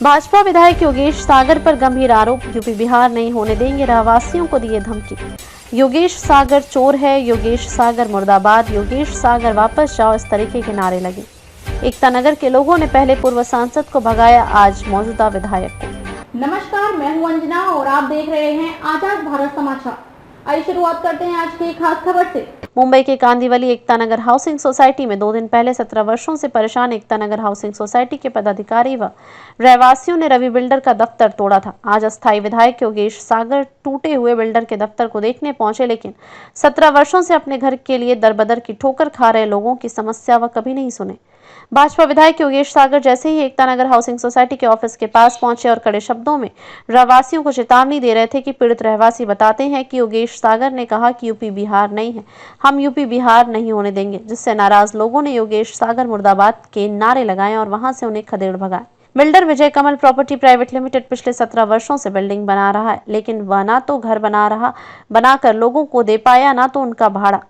भाजपा विधायक योगेश सागर पर गंभीर आरोप, यूपी बिहार नहीं होने देंगे, रहवासियों को दिए धमकी। योगेश सागर चोर है, योगेश सागर मुर्दाबाद, योगेश सागर वापस जाओ, इस तरीके के नारे लगे। एकता नगर के लोगों ने पहले पूर्व सांसद को भगाया, आज मौजूदा विधायक को। नमस्कार, मैं हूं अंजना और आप देख रहे हैं आजाद भारत समाचार। आइए शुरुआत करते हैं आज की खास खबर से। मुंबई के कांदिवली एकता नगर हाउसिंग सोसाइटी में 2 दिन पहले 17 वर्षों से परेशान एकता नगर हाउसिंग सोसाइटी के पदाधिकारी व रहवासियों ने रवि बिल्डर का दफ्तर तोड़ा था। आज अस्थायी विधायक योगेश सागर टूटे हुए बिल्डर के दफ्तर को देखने पहुंचे, लेकिन 17 वर्षों से अपने घर के लिए दरबदर की ठोकर खा रहे लोगों की समस्या वह कभी नहीं सुने। भाजपा विधायक योगेश सागर जैसे ही एकता नगर हाउसिंग सोसाइटी के ऑफिस के पास पहुंचे और कड़े शब्दों में रहवासियों को चेतावनी दे रहे थे कि पीड़ित रहवासी बताते हैं कि योगेश सागर ने कहा कि यूपी बिहार नहीं है, हम यूपी बिहार नहीं होने देंगे, जिससे नाराज लोगों ने योगेश सागर मुर्दाबाद के नारे लगाए और वहां से उन्हें खदेड़ भगाए। बिल्डर विजय कमल प्रॉपर्टी प्राइवेट लिमिटेड पिछले 17 वर्षों से बिल्डिंग बना रहा है, लेकिन वह ना तो घर बनाकर लोगों को दे पाया, ना तो उनका भाड़ा।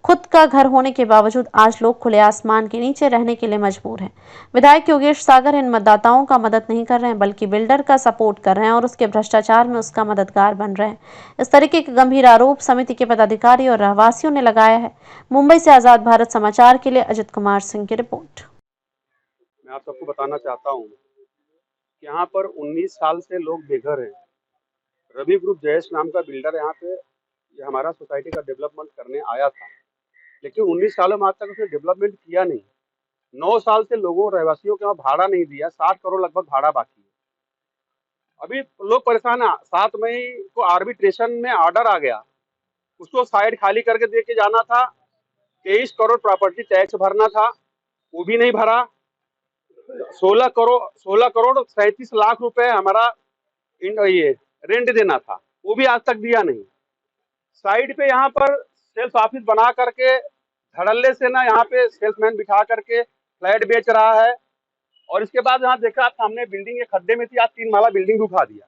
खुद का घर होने के बावजूद आज लोग खुले आसमान के नीचे रहने के लिए मजबूर हैं। विधायक योगेश सागर इन मतदाताओं का मदद नहीं कर रहे हैं, बल्कि बिल्डर का सपोर्ट कर रहे हैं और उसके भ्रष्टाचार में उसका मददगार बन रहे हैं। इस तरीके के गंभीर आरोप समिति के पदाधिकारी और रहवासियों ने लगाया है। मुंबई से आजाद भारत समाचार के लिए अजित कुमार सिंह की रिपोर्ट। मैं आप सबको बताना चाहता हूँ कि यहाँ पर 19 साल से लोग बेघर हैं। रवि ग्रुप जयेश नाम का बिल्डर यहाँ पे ये हमारा सोसाइटी का डेवलपमेंट करने आया था, लेकिन 19 सालों में आज तक उसने डेवलपमेंट किया नहीं। 9 साल से लोगों रहवासियों के वहाँ भाड़ा नहीं दिया, 60 करोड़ लगभग भाड़ा बाकी है। अभी लोग परेशान हैं। 7 मई को आर्बिट्रेशन में ऑर्डर आ गया, उसको साइड खाली करके दे के जाना था। 23 करोड़ प्रॉपर्टी टैक्स भरना था, वो भी नहीं भरा। 16 करोड़ 37 लाख रुपए हमारा ये रेंट देना था, वो भी आज तक दिया नहीं। साइड पे यहाँ पर सेल्स ऑफिस बना करके धड़ल्ले से ना यहाँ पे सेल्समैन बिठा करके फ्लैट बेच रहा है। और इसके बाद यहाँ देखा हमने बिल्डिंग एक खड्डे में थी, आज 3 माला बिल्डिंग उठा दिया।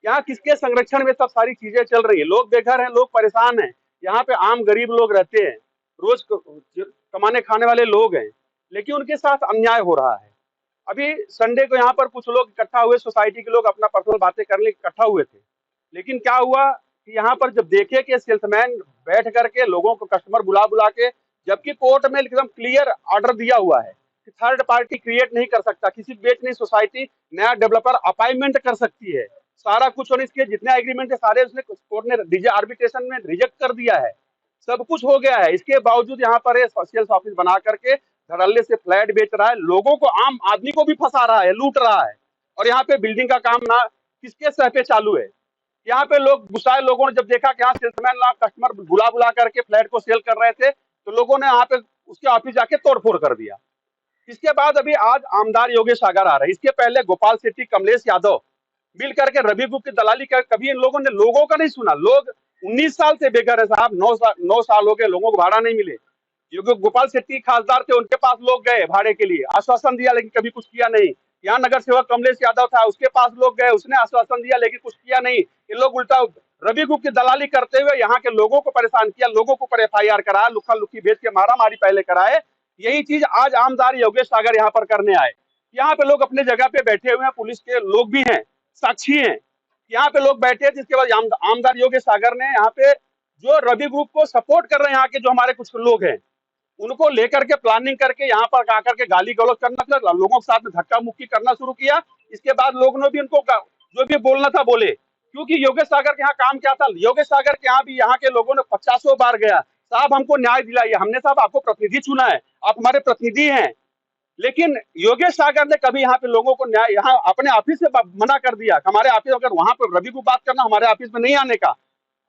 यहाँ किसके संरक्षण में सब सारी चीजें चल रही है? लोग बेघर हैं, लोग परेशान हैं। यहाँ पे आम गरीब लोग रहते हैं, रोज कमाने खाने वाले लोग हैं, लेकिन उनके साथ अन्याय हो रहा है। अभी संडे को यहाँ पर कुछ लोग इकट्ठा हुए, सोसाइटी के लोग अपना पर्सनल बातें करने इकट्ठा हुए थे, लेकिन क्या हुआ कि यहाँ पर जब देखे कि सेल्समैन बैठ करके लोगों को कस्टमर बुला के, जबकि कोर्ट में एकदम क्लियर ऑर्डर दिया हुआ है कि थर्ड पार्टी क्रिएट नहीं कर सकता, किसी बेच नहीं सोसाइटी, नया डेवलपर अपॉइंटमेंट कर सकती है, सारा कुछ। और इसके जितने एग्रीमेंट है सारे उसने कोर्ट ने आर्बिट्रेशन में रिजेक्ट कर दिया है, सब कुछ हो गया है। इसके बावजूद यहाँ पर सेल्स ऑफिस बना करके धड़ल्ले से फ्लैट बेच रहा है, लोगों को, आम आदमी को भी फंसा रहा है, लूट रहा है। और यहाँ पे बिल्डिंग का काम ना किसके सह पे चालू है? यहाँ पे लोग गुस्साए लोगों ने जब देखा कि यहाँ सेल्समैन कस्टमर बुला करके फ्लैट को सेल कर रहे थे, तो लोगों ने यहाँ पे उसके ऑफिस जाके तोड़फोड़ कर दिया। इसके बाद अभी आज आमदार योगेश सागर आ रहे हैं। इसके पहले गोपाल सेठी, कमलेश यादव मिल करके रवि ग्रुप की दलाली कर, कभी इन लोगों ने लोगों का नहीं सुना। लोग 19 साल से बेघर है साहब, 9 साल हो गए, लोगों को भाड़ा नहीं मिले। जो गोपाल शेट्टी खासदार थे, उनके पास लोग गए भाड़े के लिए, आश्वासन दिया, लेकिन कभी कुछ किया नहीं। यहाँ नगर सेवक कमलेश यादव था, उसके पास लोग गए, उसने आश्वासन दिया, लेकिन कुछ किया नहीं। ये लोग उल्टा रवि ग्रुप की दलाली करते हुए यहाँ के लोगों को परेशान किया, लोगों को पर FIR कराया, लुक्का लुक्की बेच के मारा मारी पहले कराए। यही चीज आज आमदार योगेश सागर यहाँ पर करने आए। यहाँ पे लोग अपने जगह पे बैठे हुए हैं, पुलिस के लोग भी हैं, साक्षी हैं। यहाँ पे लोग बैठे, जिसके बाद आमदार योगेश सागर ने यहाँ पे जो रवि ग्रुप को सपोर्ट कर रहे हैं, यहाँ के जो हमारे कुछ लोग हैं, उनको लेकर के प्लानिंग करके यहाँ पर आकर के गाली गलौज करना, लोगों के साथ में धक्का मुक्की करना शुरू किया। इसके बाद लोगों ने भी उनको जो भी बोलना था बोले, क्योंकि योगेश सागर के यहाँ काम क्या था? योगेश सागर के यहाँ भी यहाँ के लोगों ने 50 बार गया, साहब हमको न्याय दिलाइए, हमने साहब आपको प्रतिनिधि चुना है, आप हमारे प्रतिनिधि हैं। लेकिन योगेश सागर ने कभी यहाँ पे लोगों को न्याय, यहाँ अपने ऑफिस से मना कर दिया। हमारे ऑफिस, अगर वहां पर रवि को बात करना, हमारे ऑफिस में नहीं आने का।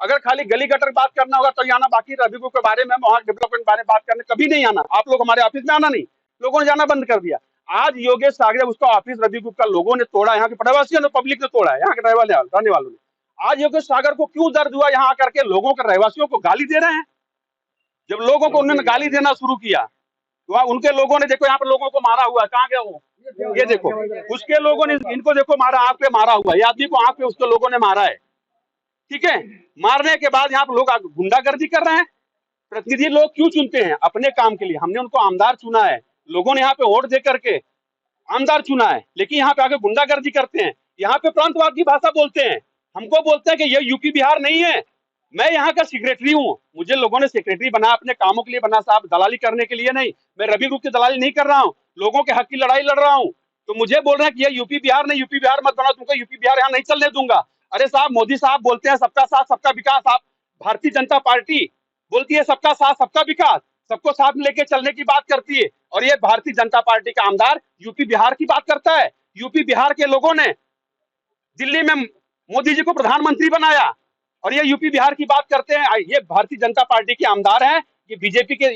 अगर खाली गली गटर बात करना होगा तो आना, बाकी रवि के बारे में, वहां डेवलपमेंट बारे में बात करने कभी नहीं आना। आप लोग हमारे ऑफिस में आना नहीं, लोगों ने जाना बंद कर दिया। आज योगेश सागर, उसका ऑफिस रवि ग्रुप का लोगों ने तोड़ा, यहाँ के प्रवासियों ने, पब्लिक ने तोड़ा है, यहाँ के रहने वालों ने। आज योगेश सागर को क्यों दर्द हुआ? यहाँ आकर के लोगों के रहवासियों को गाली दे रहे हैं। जब लोगों को उन्होंने गाली देना शुरू किया, वहाँ उनके लोगों ने, देखो यहाँ पर लोगों को मारा हुआ है, कहाँ गया वो? ये देखो, उसके लोगों ने इनको देखो मारा, आंख पे मारा हुआ है, आदमी को आंख पे उसके लोगों ने मारा है। ठीक है, मारने के बाद यहाँ पर लोग गुंडागर्दी कर रहे हैं। प्रतिनिधि लोग क्यों चुनते हैं? अपने काम के लिए। हमने उनको आमदार चुना है, लोगों ने यहाँ पे वोट दे करके आमदार चुना है, लेकिन यहाँ पे आके गुंडागर्दी करते हैं, यहाँ पे प्रांतवाद की भाषा बोलते हैं, हमको बोलते हैं कि ये यूपी बिहार नहीं है। मैं यहाँ का सेक्रेटरी हूँ, मुझे लोगों ने सेक्रेटरी बना अपने कामों के लिए बना साहब, दलाली करने के लिए नहीं। मैं रवि ग्रुप की दलाली नहीं कर रहा हूँ, लोगों के हक की लड़ाई लड़ रहा हूँ। तो मुझे बोल रहे हैं कि ये यूपी बिहार नहीं, यूपी बिहार मत बनाओ, तुमको यूपी बिहार यहाँ नहीं चलने दूंगा। अरे साहब, मोदी साहब बोलते हैं सबका साथ सबका विकास, आप भारतीय जनता पार्टी बोलती है सबका साथ सबका विकास, सबको साथ में लेके चलने की बात करती है, और ये भारतीय जनता पार्टी का आमदार यूपी बिहार की बात करता है। यूपी बिहार के लोगों ने दिल्ली में मोदी जी को प्रधानमंत्री बनाया, और ये यूपी बिहार की बात करते हैं। ये भारतीय जनता पार्टी के आमदार हैं, ये बीजेपी के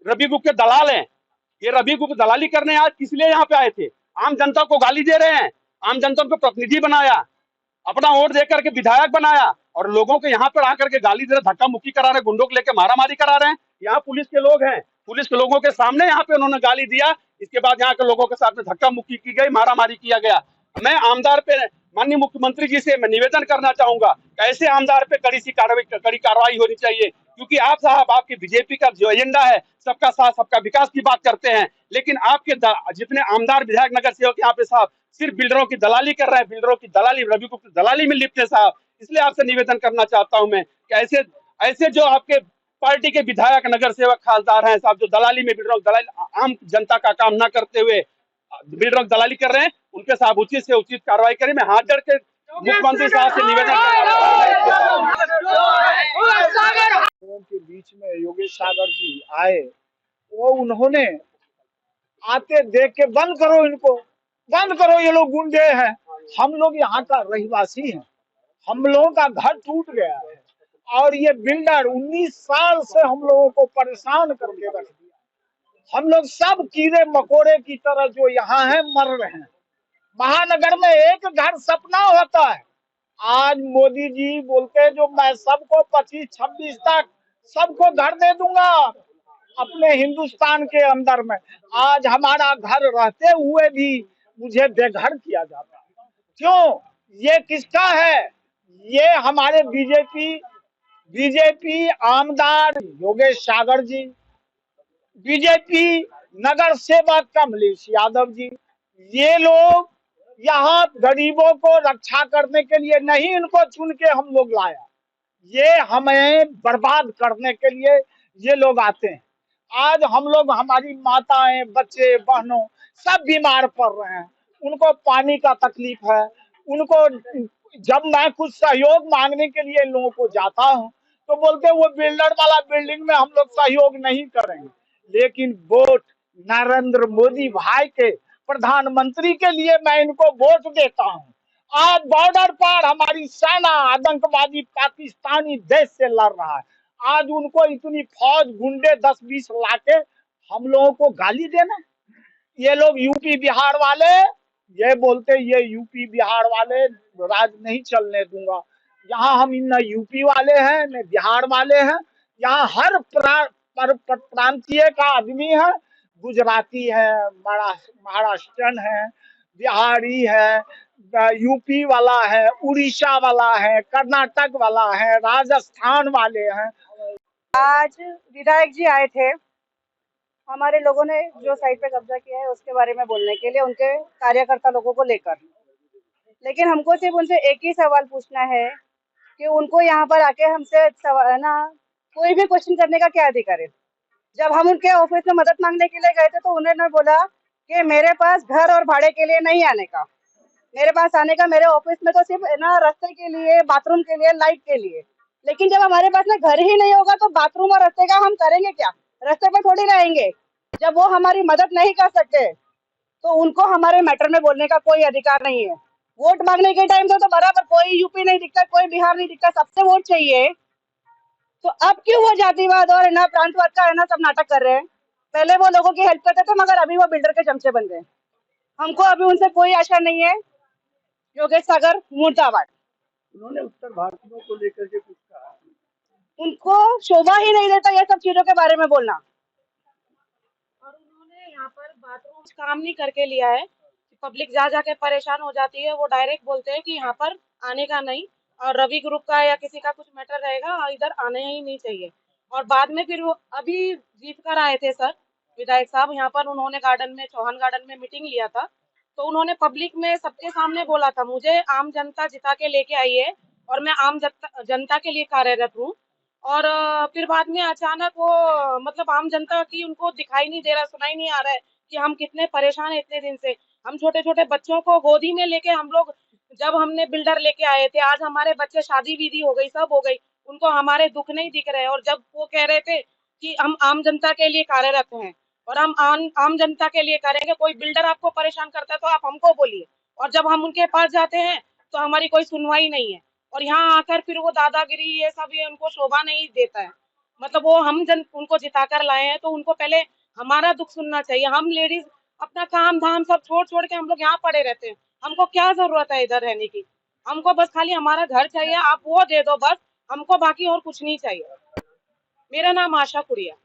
रवि ग्रुप के दलाल हैं। ये रवि ग्रुप दलाली करने आज किस लिए यहाँ पे आए थे? आम जनता को गाली दे रहे हैं, आम जनता को प्रतिनिधि बनाया, अपना वोट देकर के विधायक बनाया, और लोगों को यहाँ पर आकर के गाली दे रहे, धक्का मुक्की करा रहे, गुंडों को लेकर मारामारी करा रहे हैं। यहाँ पुलिस के लोग हैं, पुलिस के लोगों के सामने यहाँ पे उन्होंने गाली दिया, इसके बाद यहाँ के लोगों के साथ में धक्का मुक्की की गई, मारामारी किया गया। मैं आमदार पे, माननीय मुख्यमंत्री जी से मैं निवेदन करना चाहूंगा, ऐसे आमदार पे कड़ी कार्रवाई होनी चाहिए, क्योंकि आप साहब, आपके बीजेपी का जो एजेंडा है सबका साथ सबका विकास की बात करते हैं, लेकिन आपके जितने आमदार विधायक नगर सेवक यहाँ पे साहब सिर्फ बिल्डरों की दलाली कर रहे हैं, बिल्डरों की दलाली, रवि ग्रुप की दलाली में लिप्त है साहब। इसलिए आपसे निवेदन करना चाहता हूं मैं कि ऐसे ऐसे जो आपके पार्टी के विधायक नगर सेवक खासदार हैं साहब, जो दलाली में बिल्डरों दलाली, आम जनता का काम ना करते हुए बिल्डरों की दलाली कर रहे हैं, उनके साथ उचित से उचित कार्रवाई करें। मैं हाथ जोड़ के मुख्यमंत्री साहब से निवेदन के बीच में योगेश सागर जी आए, वो उन्होंने आते देख के बंद करो इनको, बंद करो, ये लोग गुंडे हैं। हम लोग यहाँ का रहिवासी हैं, हम लोगों का घर टूट गया है, और ये बिल्डर 19 साल से हम लोगों को परेशान करके रख दिया। हम लोग सब कीड़े मकोड़े की तरह जो यहाँ हैं मर रहे हैं। महानगर में एक घर सपना होता है, आज मोदी जी बोलते हैं जो मैं सबको 25-26 तक सबको घर दे दूंगा अपने हिंदुस्तान के अंदर में। आज हमारा घर रहते हुए भी मुझे बेघर किया जाता है। क्यों? ये किसका है? ये हमारे बीजेपी आमदार योगेश सागर जी, बीजेपी नगर सेवक कमलेश यादव जी, ये लोग यहाँ गरीबों को रक्षा करने के लिए नहीं, इनको चुन के हम लोग लाया, ये हमें बर्बाद करने के लिए ये लोग आते हैं। आज हम लोग, हमारी माताएं, बच्चे, बहनों सब बीमार पड़ रहे हैं, उनको पानी का तकलीफ है, उनको जब मैं कुछ सहयोग मांगने के लिए इन लोगों को जाता हूं तो बोलते वो बिल्डर वाला बिल्डिंग में हम लोग सहयोग नहीं करेंगे। लेकिन वोट नरेंद्र मोदी भाई के प्रधानमंत्री के लिए मैं इनको वोट देता हूं। आज बॉर्डर पर हमारी सेना आतंकवादी पाकिस्तानी देश से लड़ रहा है, आज उनको इतनी फौज गुंडे 10-20 लाके हम लोगों को गाली देना। ये लोग यूपी बिहार वाले, ये बोलते ये यूपी बिहार वाले राज नहीं चलने दूंगा। यहाँ हम न यूपी वाले हैं न बिहार वाले हैं, यहाँ हर प्रांतीय का आदमी है, गुजराती है, महाराष्ट्रन है, बिहारी है, यूपी वाला है, उड़ीसा वाला है, कर्नाटक वाला है, राजस्थान वाले हैं। आज विधायक जी आए थे, हमारे लोगों ने जो साइट पे कब्जा किया है उसके बारे में बोलने के लिए, उनके कार्यकर्ता लोगों को लेकर। लेकिन हमको सिर्फ उनसे एक ही सवाल पूछना है कि उनको यहाँ पर आके हमसे ना कोई भी क्वेश्चन करने का क्या अधिकार है। जब हम उनके ऑफिस में मदद मांगने के लिए गए थे तो उन्होंने बोला कि मेरे पास घर और भाड़े के लिए नहीं आने का, मेरे पास आने का मेरे ऑफिस में तो सिर्फ ना रास्ते के लिए, बाथरूम के लिए, लाइट के लिए। लेकिन जब हमारे पास में घर ही नहीं होगा तो बाथरूम और रास्ते का हम करेंगे क्या? रास्ते पे थोड़ी रहेंगे। जब वो हमारी मदद नहीं कर सकते तो उनको हमारे मैटर में बोलने का कोई अधिकार नहीं है। वोट मांगने के टाइम तो बराबर कोई यूपी नहीं दिखता, कोई बिहार नहीं दिखता, सबसे वोट चाहिए। तो अब क्यों वो जातिवाद और ना प्रांतवाद का है ना सब नाटक कर रहे हैं? पहले वो लोगों की हेल्प करते थे, मगर अभी वो बिल्डर के चमचे बन गए। हमको अभी उनसे कोई आशा नहीं है। योगेश सागर मुर्दाबाद। उन्होंने उत्तर भारतीयों को लेकर के कुछ कहा, उनको शोभा ही नहीं देता ये सब चीजों के बारे में बोलना। और उन्होंने यहाँ पर बाथरूम काम नहीं करके लिया है, पब्लिक जा जाके परेशान हो जाती है। वो डायरेक्ट बोलते हैं कि यहाँ पर आने का नहीं, और रवि ग्रुप का या किसी का कुछ मैटर रहेगा इधर आने ही नहीं चाहिए। और बाद में फिर वो अभी जीत कर आए थे सर विधायक साहब, यहाँ पर उन्होंने गार्डन में, चौहान गार्डन में मीटिंग लिया था, तो उन्होंने पब्लिक में सबके सामने बोला था मुझे आम जनता जिता के लेके आई है और मैं आम जनता के लिए कार्यरत हूँ। और फिर बाद में अचानक वो मतलब आम जनता की उनको दिखाई नहीं दे रहा, सुनाई नहीं आ रहा है कि हम कितने परेशान हैं इतने दिन से। हम छोटे छोटे बच्चों को गोदी में लेके हम लोग जब हमने बिल्डर लेके आए थे, आज हमारे बच्चे शादी विधि हो गई, सब हो गई, उनको हमारे दुख नहीं दिख रहे। और जब वो कह रहे थे कि हम आम जनता के लिए कार्यरत हैं और हम आम जनता के लिए करेंगे, कोई बिल्डर आपको परेशान करता है तो आप हमको बोलिए, और जब हम उनके पास जाते हैं तो हमारी कोई सुनवाई नहीं है। और यहाँ आकर फिर वो दादागिरी ये सब ये उनको शोभा नहीं देता है। मतलब वो उनको जिताकर लाए हैं तो उनको पहले हमारा दुख सुनना चाहिए। हम लेडीज अपना काम धाम सब छोड़ छोड़ के हम लोग यहाँ पड़े रहते हैं, हमको क्या जरूरत है इधर रहने की। हमको बस खाली हमारा घर चाहिए, आप वो दे दो बस, हमको बाकी और कुछ नहीं चाहिए। मेरा नाम आशा कुरिया।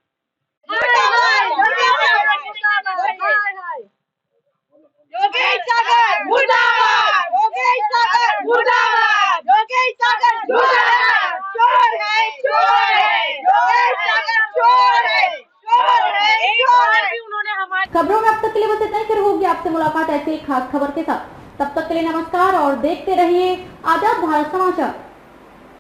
योगेश सागर मुर्दाबाद, योगेश सागर मुर्दाबाद, योगेश सागर मुर्दाबाद। चोर है, चोर है, योगेश सागर चोर है, चोर है, चोर है। उन्होंने हमारे खबरों में अब तक के लिए बस इतना ही। फिर होगी आपसे मुलाकात ऐसी एक खास खबर के साथ। तब तक के लिए नमस्कार और देखते रहिए आजाद भारत समाचार।